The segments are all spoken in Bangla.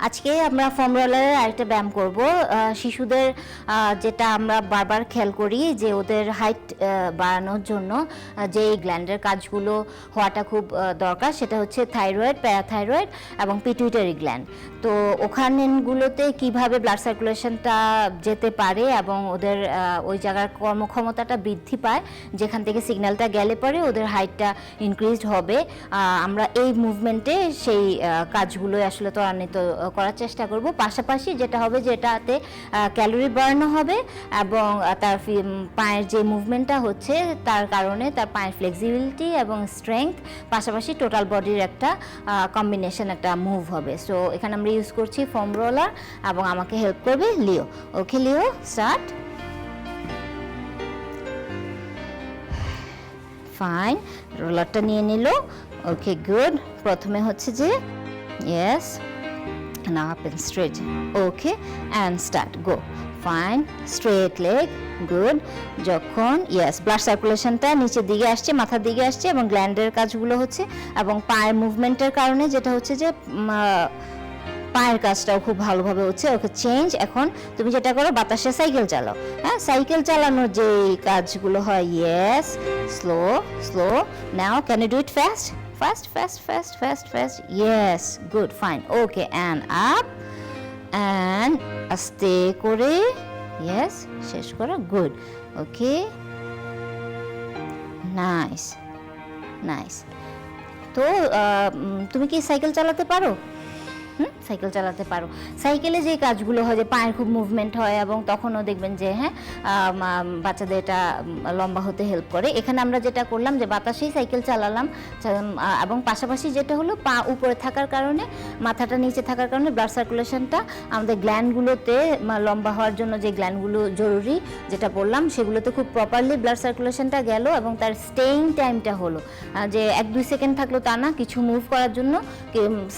আজকে আমরা ফোম রোলারের আরেকটা ব্যায়াম করব। শিশুদের যেটা আমরা বারবার খেয়াল করি যে ওদের হাইট বাড়ানোর জন্য যে গ্ল্যান্ডের কাজগুলো হওয়াটা খুব দরকার, সেটা হচ্ছে থাইরয়েড, প্যারাথাইরয়েড এবং পিটুইটারি গ্ল্যান্ড। তো ওখানেগুলোতে কিভাবে ব্লাড সার্কুলেশনটা যেতে পারে এবং ওদের ওই জায়গার কর্মক্ষমতাটা বৃদ্ধি পায়, যেখান থেকে সিগন্যালটা গেলে পরে ওদের হাইটটা ইনক্রিজড হবে। আমরা এই মুভমেন্টে সেই কাজগুলো আসলে ত্বরান্বিত করার চেষ্টা করব। পাশাপাশি যেটা হবে যে এটাতে ক্যালোরি বার্ন হবে এবং তার পায়ের যে মুভমেন্টটা হচ্ছে তার কারণে তার পায়ের ফ্লেক্সিবিলিটি এবং স্ট্রেংথ, পাশাপাশি টোটাল বডির একটা কম্বিনেশন, একটা মুভ হবে। সো এখানে আমরা ইউজ করছি ফোম রোলার এবং আমাকে হেল্প করবে লিও। ওকে লিও, স্টার্ট। ফাইন, রোলারটা নিয়ে নিল। Okay good. প্রথমে হচ্ছে যে yes, now up and straight. Okay, and start. Go. Fine. Straight leg. Good. যখন yes, blood circulationটা নিচের দিকে আসছে, মাথার দিকে আসছে এবং গ্ল্যান্ডের কাজগুলো হচ্ছে এবং পায়ের মুভমেন্টের কারণে যেটা হচ্ছে যে পায়ের কাজটাও খুব ভালোভাবে হচ্ছে। ওকে চেঞ্জ। এখন তুমি যেটা করো, বাতাসে সাইকেল চালাও। হ্যাঁ, সাইকেল চালানোর যে কাজগুলো হয়, yes, slow slow. Now can you do it fast? Fast, fast, fast, fast, fast. Yes, good, fine. Okay, and up and aste kore. Yes, shesh koro. Good. Okay. Nice, nice. তো তুমি কি সাইকেল চালাতে পারো? সাইকেল চালাতে পারো। সাইকেলে যে কাজগুলো হয়, যে পায়ের খুব মুভমেন্ট হয় এবং তখনও দেখবেন যে হ্যাঁ বাচ্চাদের এটা লম্বা হতে হেল্প করে। এখানে আমরা যেটা করলাম যে বাতাসেই সাইকেল চালালাম এবং পাশাপাশি যেটা হলো পা উপরে থাকার কারণে, মাথাটা নিচে থাকার কারণে ব্লাড সার্কুলেশনটা আমাদের গ্ল্যান্ডগুলোতে, লম্বা হওয়ার জন্য যে গ্ল্যান্ডগুলো জরুরি যেটা বললাম, সেগুলোতে খুব প্রপারলি ব্লাড সার্কুলেশনটা গেল এবং তার স্টেইং টাইমটা হলো যে 1-2 সেকেন্ড থাকলো তা না, কিছু মুভ করার জন্য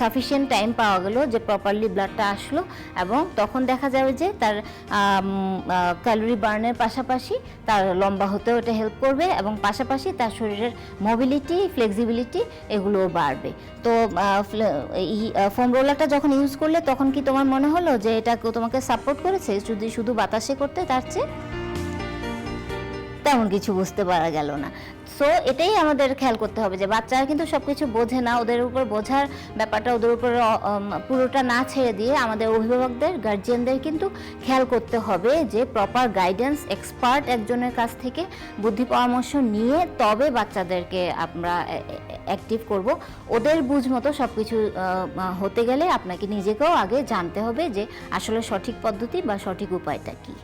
সাফিসিয়েন্ট টাইম পাওয়া গেল, যে প্রপারলি ব্লাডটা আসলো এবং তখন দেখা যাবে যে তার ক্যালোরি বার্নের পাশাপাশি তার লম্বা হতেও এটা হেল্প করবে এবং পাশাপাশি তার শরীরের মোবিলিটি, ফ্লেক্সিবিলিটি এগুলোও বাড়বে। তো এই ফোম রোলারটা যখন ইউজ করলে তখন কি তোমার মনে হলো যে এটা তোমাকে সাপোর্ট করেছে যদি শুধু বাতাসে করতে? তার চেয়ে তেমন কিছু বুঝতে পারা গেল না। সো এটাই আমাদের খেয়াল করতে হবে যে বাচ্চারা কিন্তু সব কিছু বোঝে না, ওদের উপর বোঝার ব্যাপারটা ওদের উপর পুরোটা না ছেড়ে দিয়ে আমাদের অভিভাবকদের, গার্জিয়ানদের কিন্তু খেয়াল করতে হবে যে প্রপার গাইডেন্স, এক্সপার্ট একজনের কাছ থেকে বুদ্ধি পরামর্শ নিয়ে তবে বাচ্চাদেরকে আমরা অ্যাক্টিভ করব। ওদের বুঝ মতো সব কিছু হতে গেলে আপনাকে নিজেকেও আগে জানতে হবে যে আসলে সঠিক পদ্ধতি বা সঠিক উপায়টা কী।